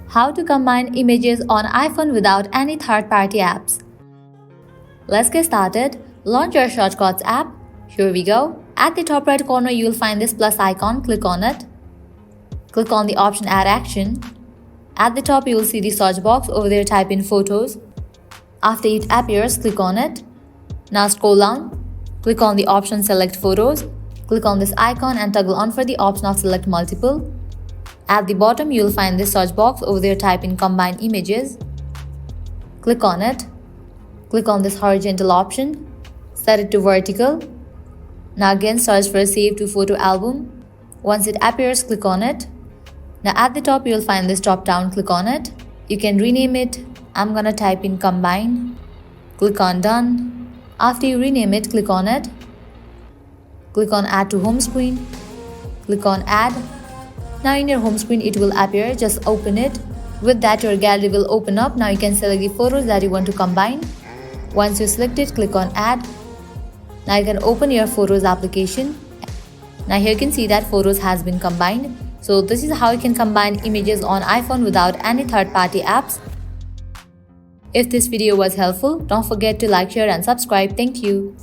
How to combine images on iPhone without any third-party apps. Let's get started. Launch your Shortcuts app. Here we go. At the top right corner, you will find this plus icon. Click on it. Click on the option Add Action. At the top, you will see the search box. Over there, type in Photos. After it appears, click on it. Now scroll down. Click on the option Select Photos. Click on this icon and toggle on for the option of Select Multiple. At the bottom, you will find this search box. Over there, type in Combine Images. Click on it. Click on this horizontal option. Set it to vertical. Now again, search for Save to Photo Album. Once it appears, click on it. Now at the top, you will find this drop down. Click on it. You can rename it. I'm gonna type in Combine. Click on Done. After you rename it, click on it. Click on Add to Home Screen. Click on Add. Now in your home screen it will appear, just open it. With that your gallery will open up. Now you can select the photos that you want to combine. Once you select it, click on Add. Now you can open your Photos application. Now here you can see that Photos has been combined. So this is how you can combine images on iPhone without any third-party apps. If this video was helpful, don't forget to like, share and subscribe. Thank you.